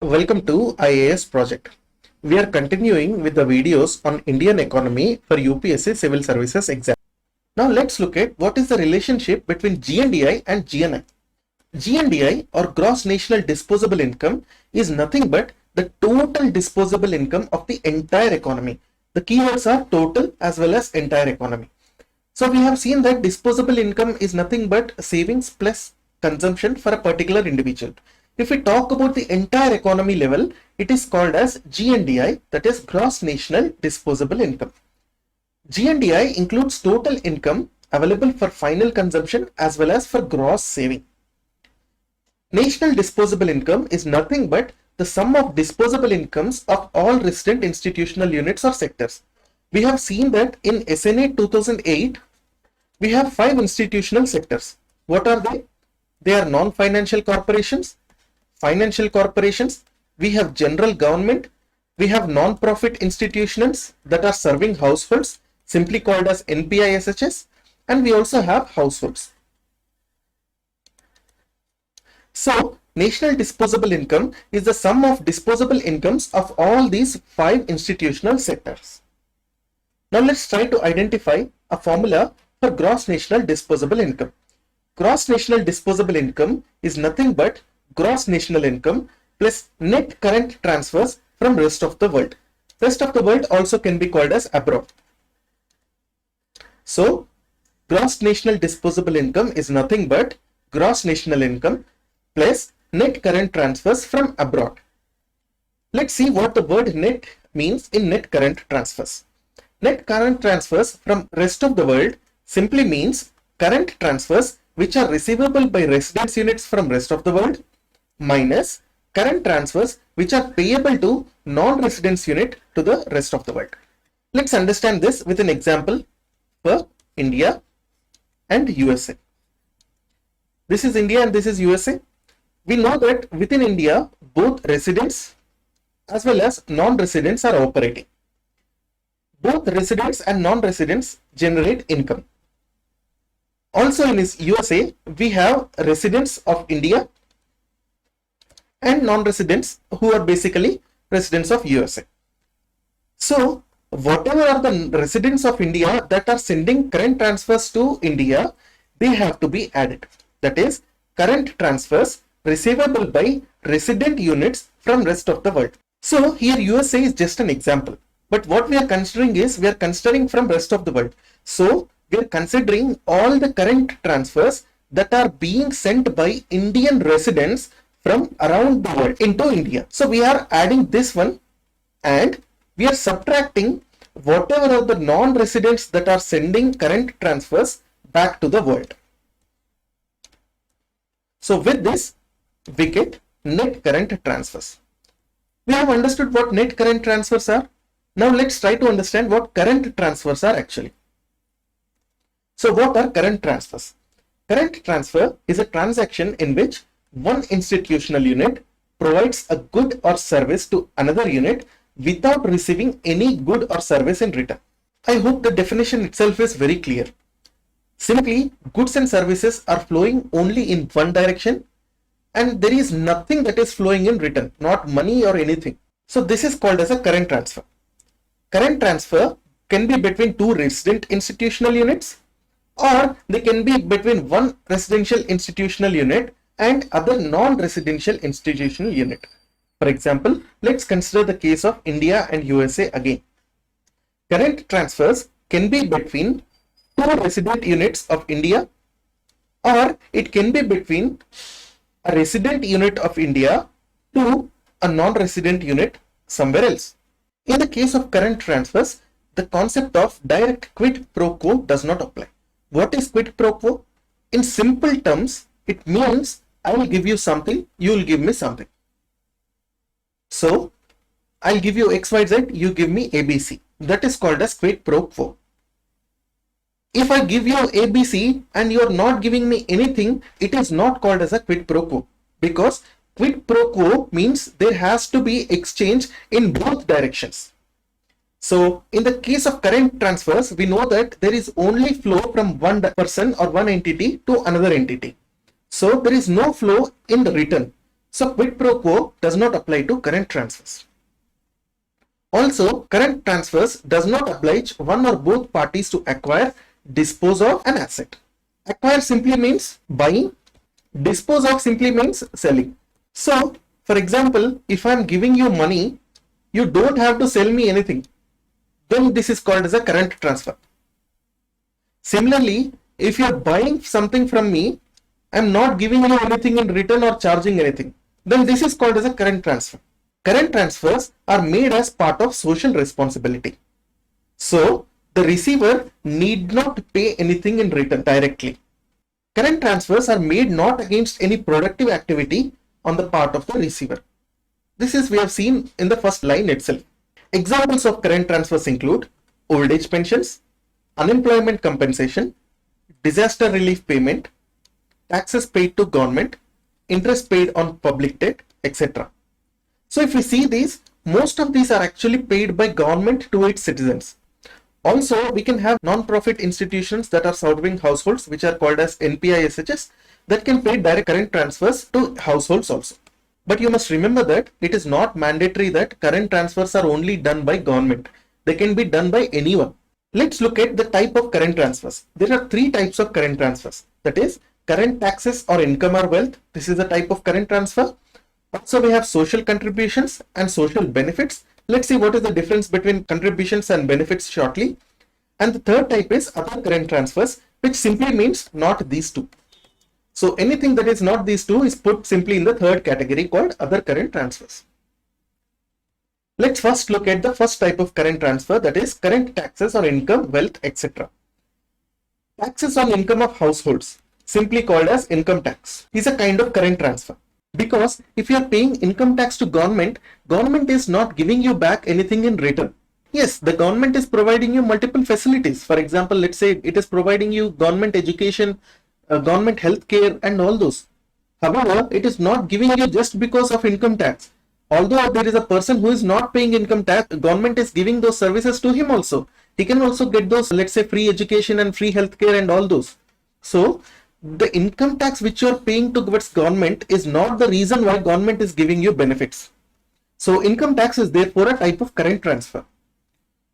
Welcome to IAS Project. We are continuing with the videos on Indian economy for UPSC Civil Services exam. Now let's look at what is the relationship between GNDI and GNI. GNDI or Gross National Disposable Income is nothing but the total disposable income of the entire economy. The keywords are total as well as entire economy. So we have seen that disposable income is nothing but savings plus consumption for a particular individual. If we talk about the entire economy level, it is called as GNDI, that is Gross National Disposable Income. GNDI includes total income available for final consumption as well as for gross saving. National Disposable Income is nothing but the sum of disposable incomes of all resident institutional units or sectors. We have seen that in SNA 2008, we have 5 institutional sectors. What are they? They are non-financial corporations, financial corporations, we have general government, we have non-profit institutions that are serving households, simply called as NPISHs, and we also have households. So, National Disposable Income is the sum of disposable incomes of all these 5 institutional sectors. Now let's try to identify a formula for Gross National Disposable Income. Gross National Disposable Income is nothing but gross national income plus net current transfers from rest of the world. Rest of the world also can be called as abroad. So, gross national disposable income is nothing but gross national income plus net current transfers from abroad. Let's see what the word net means in net current transfers. Net current transfers from rest of the world simply means current transfers which are receivable by residence units from rest of the world minus current transfers which are payable to non-residence unit to the rest of the world. Let's understand this with an example for India and USA. This is India and this is USA. We know that within India, both residents as well as non-residents are operating. Both residents and non-residents generate income. Also in USA, we have residents of India and non-residents who are basically residents of USA. So, whatever are the residents of India that are sending current transfers to India, they have to be added. That is, current transfers receivable by resident units from rest of the world. So, here USA is just an example. But what we are considering is, we are considering from rest of the world. So, we are considering all the current transfers that are being sent by Indian residents from around the world into India. So we are adding this one and we are subtracting whatever are the non-residents that are sending current transfers back to the world. So with this, we get net current transfers. We have understood what net current transfers are. Now let's try to understand what current transfers are actually. So what are current transfers? Current transfer is a transaction in which one institutional unit provides a good or service to another unit without receiving any good or service in return. I hope the definition itself is very clear. Simply, goods and services are flowing only in one direction and there is nothing that is flowing in return, not money or anything. So this is called as a current transfer. Current transfer can be between 2 resident institutional units or they can be between one residential institutional unit and other non-residential institutional unit. For example, let's consider the case of India and USA again. Current transfers can be between 2 resident units of India or it can be between a resident unit of India to a non-resident unit somewhere else. In the case of current transfers, the concept of direct quid pro quo does not apply. What is quid pro quo? In simple terms, it means I will give you something, you will give me something. So, I'll give you XYZ, you give me ABC. That is called as quid pro quo. If I give you ABC and you are not giving me anything, it is not called as a quid pro quo. Because quid pro quo means there has to be exchange in both directions. So, in the case of current transfers, we know that there is only flow from one person or one entity to another entity. So there is no flow in the return. So quid pro quo does not apply to current transfers. Also, current transfers does not oblige one or both parties to acquire, dispose of an asset. Acquire simply means buying, dispose of simply means selling. So, for example, if I am giving you money, you don't have to sell me anything. Then this is called as a current transfer. Similarly, if you are buying something from me, I am not giving you anything in return or charging anything. Then this is called as a current transfer. Current transfers are made as part of social responsibility. So, the receiver need not pay anything in return directly. Current transfers are made not against any productive activity on the part of the receiver. This is we have seen in the first line itself. Examples of current transfers include old age pensions, unemployment compensation, disaster relief payment, taxes paid to government, interest paid on public debt, etc. So if we see these, most of these are actually paid by government to its citizens. Also, we can have non-profit institutions that are serving households, which are called as NPISHs, that can pay direct current transfers to households also. But you must remember that it is not mandatory that current transfers are only done by government. They can be done by anyone. Let's look at the type of current transfers. There are three types of current transfers. That is, current taxes or income or wealth. This is a type of current transfer. Also, we have social contributions and social benefits. Let's see what is the difference between contributions and benefits shortly. And the third type is other current transfers, which simply means not these two. So anything that is not these two is put simply in the third category called other current transfers. Let's first look at the first type of current transfer, that is current taxes or income, wealth, etc. Taxes on income of households, simply called as income tax, is a kind of current transfer. Because if you are paying income tax to government, government is not giving you back anything in return. Yes, the government is providing you multiple facilities. For example, let's say it is providing you government education, government health care and all those. However, it is not giving you just because of income tax. Although there is a person who is not paying income tax, government is giving those services to him also. He can also get those, let's say, free education and free health care and all those. So, the income tax which you are paying towards government is not the reason why government is giving you benefits. So income tax is therefore a type of current transfer.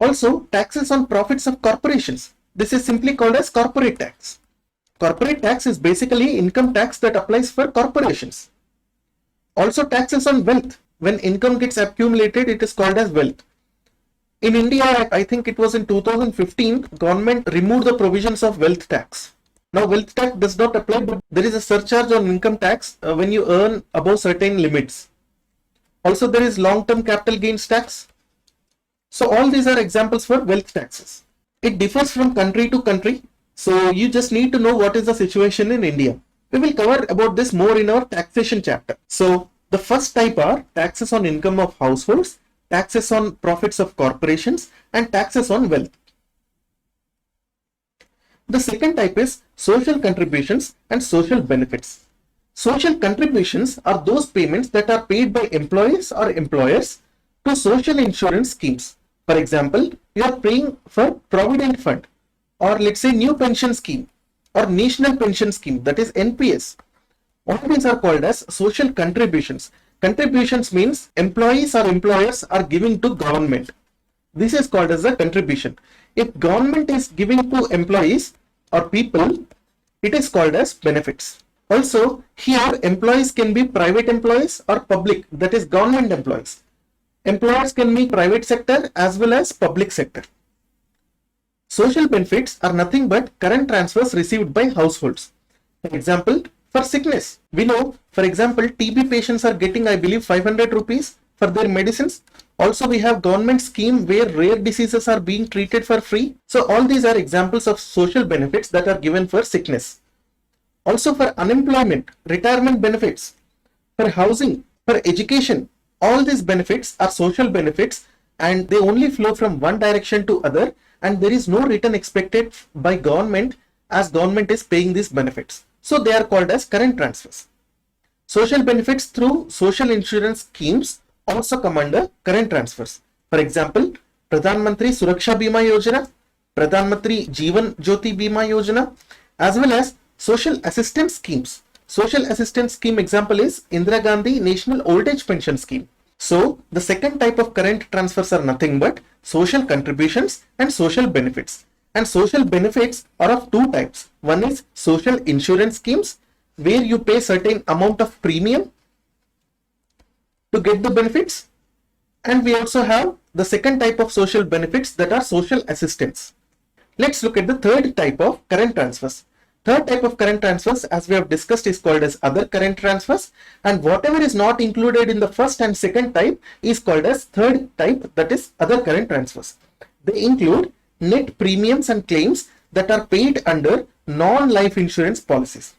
Also, taxes on profits of corporations. This is simply called as corporate tax. Corporate tax is basically income tax that applies for corporations. Also, taxes on wealth. When income gets accumulated, it is called as wealth. In India, I think it was in 2015, government removed the provisions of wealth tax. Now, wealth tax does not apply, but there is a surcharge on income tax when you earn above certain limits. Also, there is long-term capital gains tax. So, all these are examples for wealth taxes. It differs from country to country. So, you just need to know what is the situation in India. We will cover about this more in our taxation chapter. So, the first type are taxes on income of households, taxes on profits of corporations, and taxes on wealth. The second type is social contributions and social benefits. Social contributions are those payments that are paid by employees or employers to social insurance schemes. For example, you are paying for Provident Fund, or let's say new pension scheme or national pension scheme, that is NPS. All these are called as social contributions. Contributions means employees or employers are giving to government. This is called as a contribution. If government is giving to employees or people, it is called as benefits. Also, here employees can be private employees or public, that is government employees. Employers can be private sector as well as public sector. Social benefits are nothing but current transfers received by households. For example, for sickness, we know, for example, TB patients are getting, I believe, 500 rupees for their medicines. Also, we have government scheme where rare diseases are being treated for free. So, all these are examples of social benefits that are given for sickness. Also, for unemployment, retirement benefits, for housing, for education, all these benefits are social benefits and they only flow from one direction to other, and there is no return expected by government as government is paying these benefits. So, they are called as current transfers. Social benefits through social insurance schemes also come under current transfers. For example, Pradhan Mantri Suraksha Bima Yojana, Pradhan Mantri Jeevan Jyoti Bima Yojana, as well as social assistance schemes social assistance scheme example is Indira Gandhi National Old Age Pension Scheme. So the second type of current transfers are nothing but social contributions and social benefits. And social benefits are of two types. One is social insurance schemes, where you pay certain amount of premium to get the benefits. And we also have the second type of social benefits, that are social assistance. Let's look at the third type of current transfers. Third type of current transfers, as we have discussed, is called as other current transfers, and whatever is not included in the first and second type is called as third type, that is other current transfers. They include net premiums and claims that are paid under non-life insurance policies.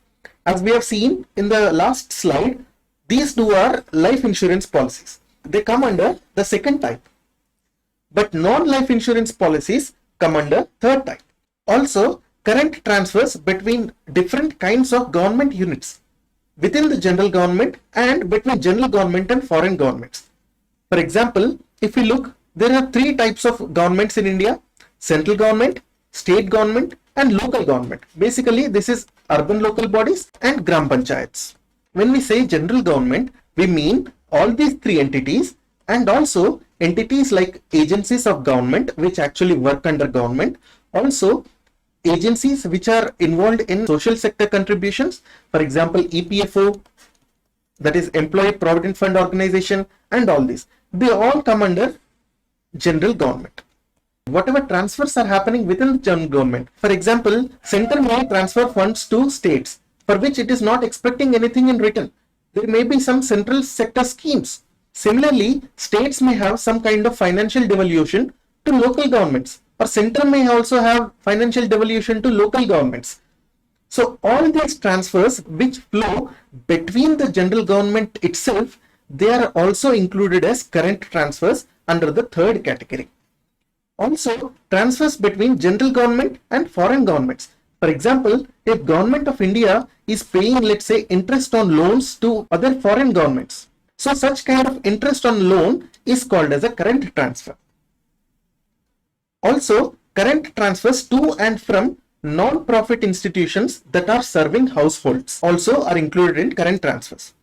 As we have seen in the last slide, these two are life insurance policies. They come under the second type, but non-life insurance policies come under third type. Also, current transfers between different kinds of government units within the general government and between general government and foreign governments. For example, if we look, there are three types of governments in India: central government, state government, and local government. Basically, this is urban local bodies and gram panchayats. When we say general government, we mean all these three entities, and also entities like agencies of government which actually work under government, also agencies which are involved in social sector contributions, for example EPFO, that is Employee Provident Fund Organization, and all these, they all come under general government. Whatever transfers are happening within the general government, for example, center may transfer funds to states for which it is not expecting anything in return. There may be some central sector schemes. Similarly, states may have some kind of financial devolution to local governments, or center may also have financial devolution to local governments. So all these transfers which flow between the general government itself, they are also included as current transfers under the third category. Also, transfers between general government and foreign governments. For example, if government of India is paying, let's say, interest on loans to other foreign governments, so such kind of interest on loan is called as a current transfer. Also, current transfers to and from non-profit institutions that are serving households also are included in current transfers.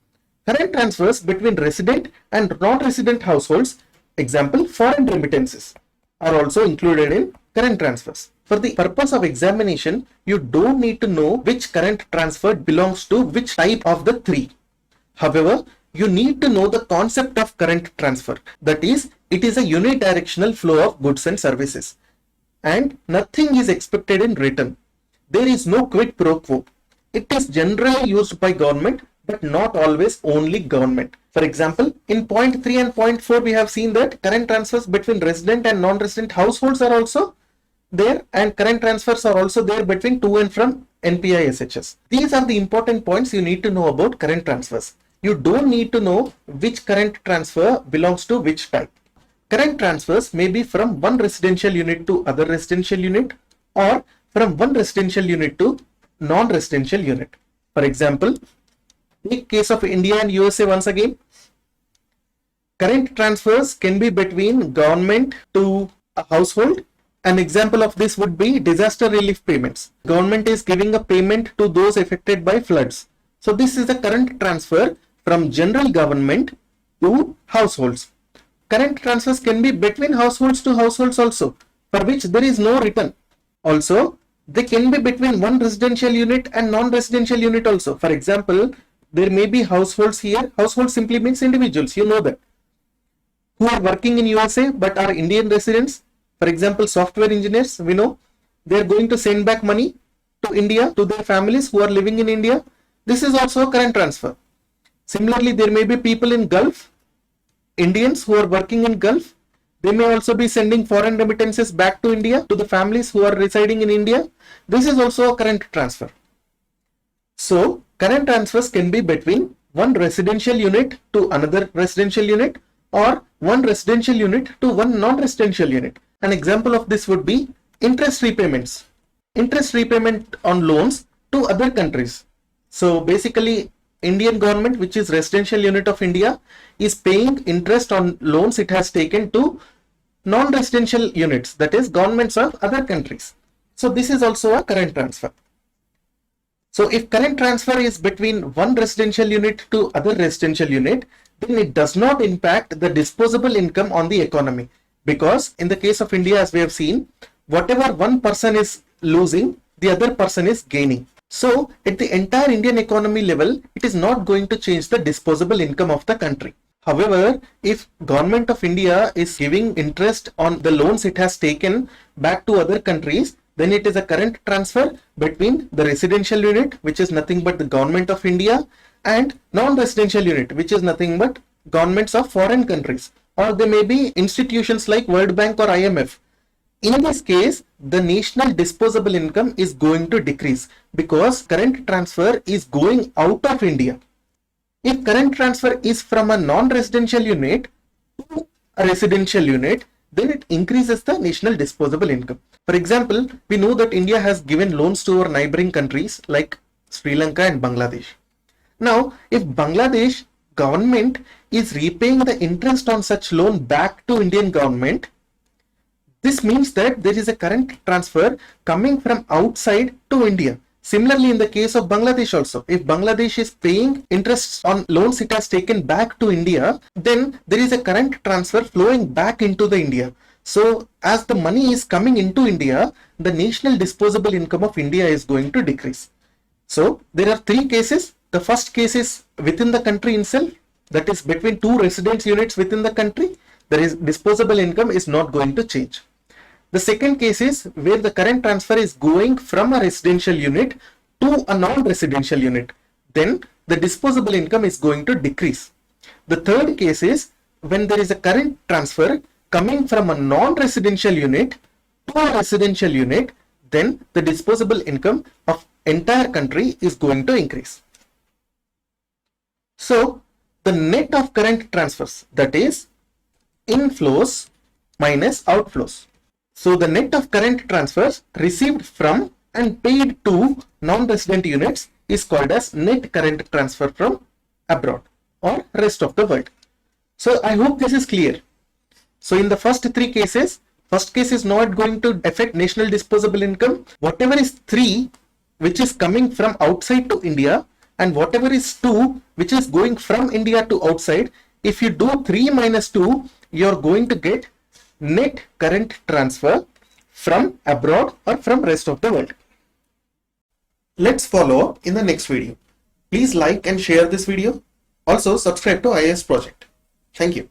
Current transfers between resident and non-resident households, example foreign remittances, are also included in current transfers. For the purpose of examination, you don't need to know which current transfer belongs to which type of the three. However, you need to know the concept of current transfer. That is, it is a unidirectional flow of goods and services, and nothing is expected in return. There is no quid pro quo. It is generally used by government, but not always only government. For example, in point 3 and point 4, we have seen that current transfers between resident and non-resident households are also there, and current transfers are also there between to and from NPI SHS. These are the important points you need to know about current transfers. You don't need to know which current transfer belongs to which type. Current transfers may be from one residential unit to other residential unit, or from one residential unit to non-residential unit. For example, take case of India and USA once again. Current transfers can be between government to a household. An example of this would be disaster relief payments. Government is giving a payment to those affected by floods. So this is a current transfer from general government to households. Current transfers can be between households to households also, for which there is no return. Also, they can be between one residential unit and non-residential unit also. For example, there may be households here. Household simply means individuals, you know that, who are working in USA but are Indian residents. For example, software engineers, we know they are going to send back money to India to their families who are living in India. This is also a current transfer. Similarly, there may be people in Gulf, Indians who are working in Gulf. They may also be sending foreign remittances back to India to the families who are residing in India. This is also a current transfer. So, current transfers can be between one residential unit to another residential unit, or one residential unit to one non-residential unit. An example of this would be interest repayments. Interest repayment on loans to other countries. So basically, Indian government, which is residential unit of India, is paying interest on loans it has taken to non-residential units, that is governments of other countries. So this is also a current transfer. So if current transfer is between one residential unit to other residential unit, then it does not impact the disposable income on the economy, because in the case of India, as we have seen, whatever one person is losing, the other person is gaining. So at the entire Indian economy level, it is not going to change the disposable income of the country. However, if government of India is giving interest on the loans it has taken back to other countries, then it is a current transfer between the residential unit, which is nothing but the government of India, and non-residential unit, which is nothing but governments of foreign countries, or they may be institutions like World Bank or IMF. In this case, the national disposable income is going to decrease because current transfer is going out of India. If current transfer is from a non-residential unit to a residential unit, then it increases the national disposable income. For example, we know that India has given loans to our neighboring countries like Sri Lanka and Bangladesh. Now, if Bangladesh government is repaying the interest on such loan back to Indian government, this means that there is a current transfer coming from outside to India. Similarly, in the case of Bangladesh also, if Bangladesh is paying interest on loans it has taken back to India, then there is a current transfer flowing back into the India. So as the money is coming into India, the national disposable income of India is going to decrease. So there are three cases. The first case is within the country itself, that is between two residence units within the country, the disposable income is not going to change. The second case is where the current transfer is going from a residential unit to a non-residential unit. Then the disposable income is going to decrease. The third case is when there is a current transfer coming from a non-residential unit to a residential unit, then the disposable income of entire country is going to increase. So the net of current transfers, that is inflows minus outflows. So the net of current transfers received from and paid to non-resident units is called as net current transfer from abroad or rest of the world. So I hope this is clear. So in the first three cases, first case is not going to affect national disposable income. Whatever is 3 which is coming from outside to India, and whatever is 2 which is going from India to outside, if you do 3 minus 2, you are going to get net current transfer from abroad or from rest of the world. Let's follow up in the next video. Please like and share this video. Also subscribe to IAS Project. Thank you.